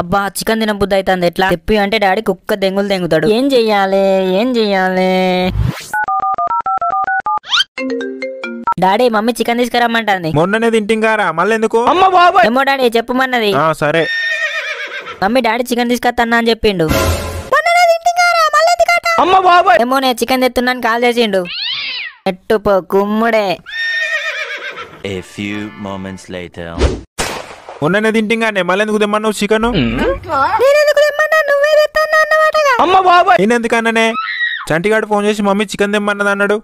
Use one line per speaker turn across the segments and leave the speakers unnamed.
అబ్బా చికెన్ తిన బుద్ధి అవుతుంది. ఎట్లా చెప్పి అంటే డాడీ కుక్క దెంగులు దెంగుతాడు. ఏం చెయ్యాలి డాడీ మమ్మీ చికెన్ తీసుకురమ్మంటుంది.
మొన్ననే తింటింగారా మళ్ళీ ఎందుకు?
ఏమో డాడీ చెప్పమన్నది.
సరే
మమ్మీ డాడీ చికెన్ తీసుకొస్తాను అని చెప్పిండు. ఏమో నేను చికెన్ తెస్తున్నాను కాల్ చేసిండు. ఎట్టుపో కుమ్ముడే.
మొన్ననే తింటింగానే మళ్ళీ ఎందుకు తెమ్మన్నావు చికెన్? నేనెందుకన్నానే? చంటిగాడు ఫోన్ చేసి మమ్మీ చికెన్ తెమ్మన్నది అన్నాడు.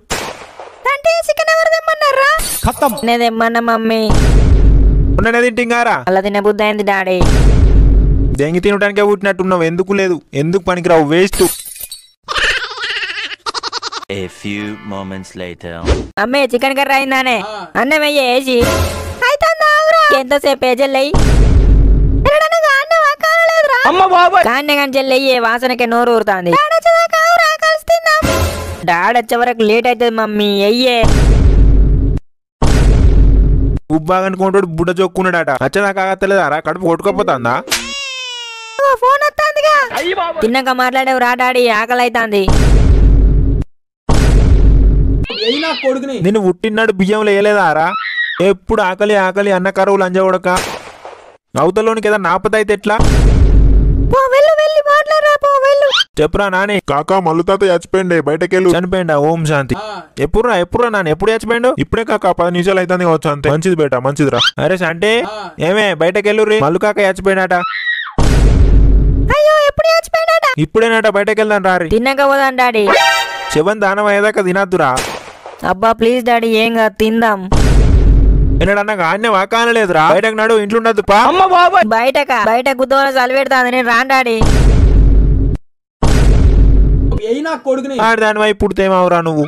తెమ్మన్నా మమ్మీ.
మొన్ననే తింటింగారా
అలా తినే బుద్ధి అయింది డాడీ.
దెంగి తినడానికే పుట్టినట్టున్నావు. ఎందుకు లేదు, ఎందుకు పనికిరావు, వేస్ట్.
అమ్మే చికెన్ కర్రీ అయిందానే? అన్నం వేసి ఎంతసేపు చెల్లెయ్యి కానీ చెల్లెయ్యి వాసనకే నోరు ఊరుతాంది. డాడీ వచ్చే వరకు లేట్ అవుతుంది మమ్మీ. అయ్యే
ఉబ్బాగనుకుంటాడు బుడ్డ చొక్కున్నాడట. వచ్చేదాకా ఆగత్తలేదారా? కడుపు కొట్టుకోపోతుందా?
తిన్నాక మాట్లాడేవు రా డాడీ, ఆకలి అవుతుంది.
నిన్ను పుట్టినాడు బియ్యంలో వేయలేదారా? ఎప్పుడు ఆకలి ఆకలి అన్న కరువులు అంజవడక. అవతలోనికి ఏదైనా నాపత అయితే ఎట్లా? చెప్పురా నాని.
కాకా మల్లు తాత చచ్చిపోయిండే, బయటకెళ్ళు.
చనిపోయిండా? ఓం శాంతి. ఎప్పుడురా నాని? ఎప్పుడు చచ్చిపోయిండు?
ఇప్పుడే కాకా 10 నిమిషాలు అవుతుంది కావచ్చు అంతే. మంచిది బేట, మంచిదిరా.
అరే శాంతి ఏమే బయటకెళ్ళు రీ. మల్లు కాక చచ్చిపోయినాట. ఇప్పుడేనట బయటకెళ్దాం రారి.
తిన్నాక పోదాం డాడీ.
శవం దానం అయ్యేదాకా తినద్దురా.
అబ్బా ప్లీజ్ డాడీ ఏం కాదు తిందాం.
ఎన్నడన్నా ఆన్నే వాకానలేదురా. బయటకు నాడు ఇంట్లో ఉండద్దు పా.
బయట గుద్దవల చలి పెడతాంది. నేను రాను డాడీ.
దాని వైపు పుడితేమావురా నువ్వు.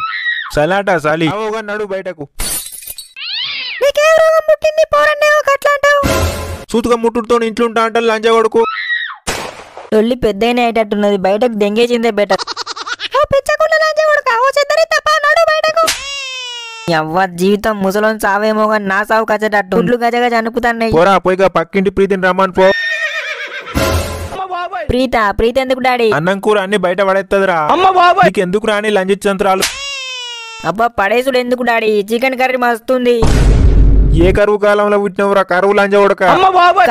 సలాట సలి నడు బయటకు. సూతుగా ముట్టుతో ఇంట్లో ఉంటా అంటారు లంజా కొడుకు.
ఒళ్ళి పెద్దయినా అయ్యేటట్టున్నది. బయటకు దెంగేసిందే బెటర్. ఎవ్వ జీవితం ముసలోని సావేమో కానీ నా సావు కచ్చేటట్టు గుడ్లు గజగజ అనుకుతాన్నాయి.
పోరా పోయిగా పక్కింటి ప్రీతిని రమ్మని పో.
ప్రీత ఎందుకు డాడీ?
అన్నం కూర అన్ని బయట పడేస్తుందిరా. నీకు ఎందుకు రాని లంజించంత్రాలు?
అబ్బా పడేసుడు ఎందుకు డాడీ? చికెన్ కర్రీ మస్తుంది.
ఏ కరువు కాలంలో పుట్టినవురా? కరువు లంజ ఉడక.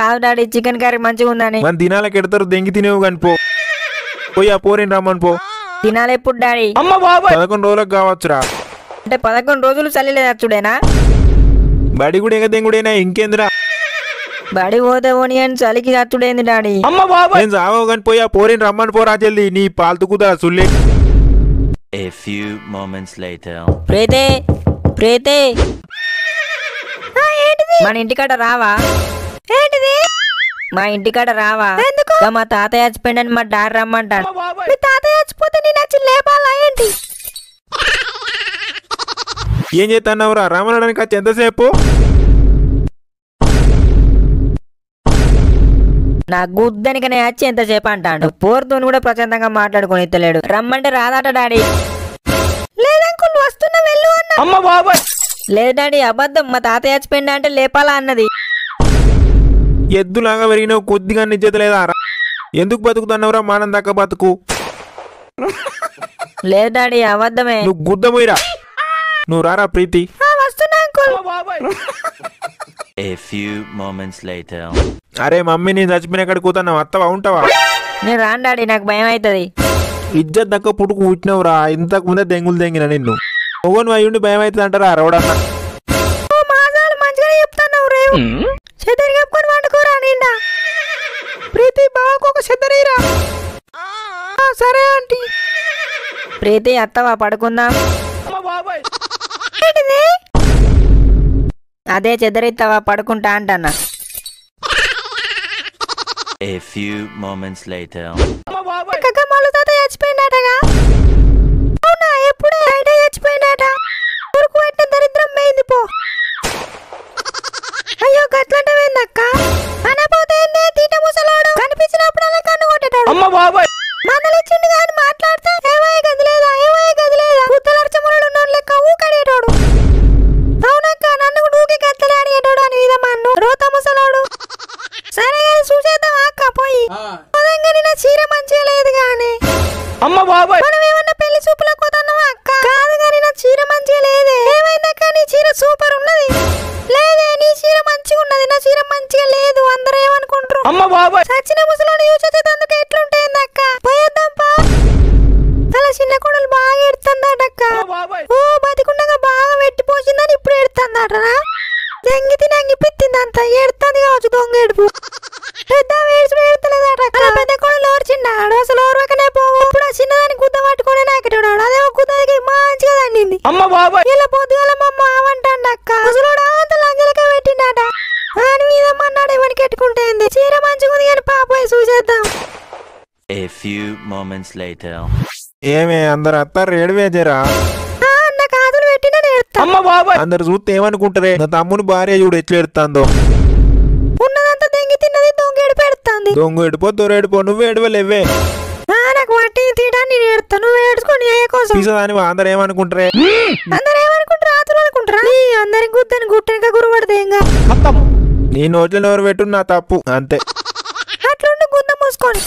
కాదు డాడీ చికెన్ కర్రీ మంచిగా ఉందని.
మన దినాలకు ఎడతారు దెంగి తినేవు కాని పో. పోయి ఆ పోరిని రమ్మని పో.
తినాలి ఎప్పుడు డాడీ?
11 రోజులకు కావచ్చురా.
అంటే 11 రోజులు చల్లిలేదచ్చుడేనా?
బడి కూడా ఎగ దెంగుడేనా? ఇంకేందిరా?
బడి పోతే పోనీ అని చలికి చచ్చుడేంది డాడీ?
నేను చావవు కానీ పోయి ఆ పోరిని రమ్మని పోరా జల్ది. నీ పాలు తుకుదా సుల్లే.
ప్రీతే మన ఇంటికాడ రావా? మా ఇంటికాడ రావా? మా తాతయ్య చచ్చిపోయిందని మా డాడీ రమ్మంటాడు. తాతయ్య చచ్చిపోతే నేను వచ్చి లేపాలా ఏంటి?
ఏం చేస్తున్నావురా? రామనడానికి వచ్చి ఎంతసేపు?
నా గుద్దనికనే వచ్చి ఎంతసేపు అంటాడు. పోరుతో కూడా ప్రశాంతంగా మాట్లాడుకొని ఇస్తలేడు. రమ్మంటే రాదట డాడీ. లేదంకుల్ వస్తున్నా వెళ్ళు అన్న. లేదు డాడీ అబద్ధం. మా తాతయ్య చచ్చిపోయింది అంటే లేపాలా అన్నది.
ఎద్దులాగా పెరిగినావు, కొద్దిగా నిజత లేదా? ఎందుకు బతుకుతున్నావురా? మానం దాకా బతుకు.
లేదు డాడీ అబద్ధమే.
నువ్వు గుద్ద పోయిరా. నువ్వు రారా ప్రీతి.
వస్తున్నా అంకుల్.
అరే మమ్మీ నేను చచ్చిపోయిన ఎక్కడ కూతున్నావు? అత్తవా ఉంటావా?
నేను రాను డాడీ నాకు భయం అవుతుంది.
ఇజ్జత్ దక్క పుట్టుకు పుట్టినవురా. ఇంతకు ముందే దెంగులు దెంగిన నిన్ను. ఓవన్ అయ్యుండి భయం అవుతుంది అంటారా రవడన్నా?
మంచిగా చెప్తాను రేవు. చెద్దరి కప్పుకొని వండుకోరా నిండా. ప్రీతి బావకు ఒక చెద్దరీరా. సరే ఆంటీ. ప్రీతి అత్తవా పడుకుందాం. అదే చెద్దరిస్తావా పడుకుంటా అంటన్నా. మల్లు తాత చచ్చిపోయిందటగా? అవునా? ఎప్పుడే? అయితే చచ్చిపోయిందట. ఊరుకు పెట్టిన దరిద్రం పోయింది పో. అయ్యో గట్లంటవేందక్క? అనపోతే తీట ముసలాడు కనిపించినప్పుడు అలా కన్ను కొట్టేటాడు. మందలిచ్చిండు కానీ మాట్లాడితే ఏమయ్య గదిలేదా గుత్తలర్చములు ఉన్న లెక్క ఊకడేటోడు. అవునక్క నన్ను ఊకి గత్తలే అడిగేటోడు అని విధమన్ను రోత ముసలాడు. సరే చూసేద్దాం అక్క పోయి. సచిన ముసలోని చూసొచ్చే అందుకు ఎట్లుంటాయింది అక్క పోయేద్దాం పా తల చిన్న కొడలు బాగా ఎడుతుందటక్క ఓ బతికుండగా బాగా వెట్టిపోసిందని ఇప్పుడు ఎడుతుందటరా జంగితి నంగి పిత్తిందంతా ఎడుతుంది కావచ్చు దొంగ ఎడుపు పెద్ద వేడ్చి ఎడతలేదట పెద్ద కొడలు ఓర్చిండాడు అసలు ఓర్వకనే పోవు ఇప్పుడు ఆ చిన్నదాన్ని గుద్ద పట్టుకునే నాకెటాడు అదేమో గుద్దకి మంచిగా దండింది ఇలా పొద్దుగల మమ్మ అవంటాడు అక్క ముసలోడు అంత లంజలకే పెట్టిండట అని మీద మన్నాడు ఎవరికి ఎట్టుకుంటేంది చీర మంచిగుంది కానీ పాపోయి చూసేద్దాం.
A few moments later.
ఏమే అందరు అత్తారు ఏడువేజరా
అన్న కాదులు పెట్టిన
అందరు చూస్తే ఏమనుకుంటారే నా తమ్ముని భార్య చూడు ఎట్లా ఎడుతుందో
ఉన్నదంతా దెంగి తిన్నది దొంగ ఏడు పెడుతుంది
దొంగ ఎడిపో దొరెడిపో నువ్వు ఏడవలేవే
నాకు వట్టి తీయడా నేను ఏడుతా నువ్వు ఏడుచుకొని ఏ కోసం
పిసదాని అందరు ఏమనుకుంటారే
అందరు ఏమనుకుంటారా ఆతులు అనుకుంటారా అందరికి గుద్దని గుట్టనిక గురుపడదే ఇంకా
నీ నోట్లో నోరు పెట్టు నా తప్పు అంతే
అట్లుండి గుద్ద మూసుకొని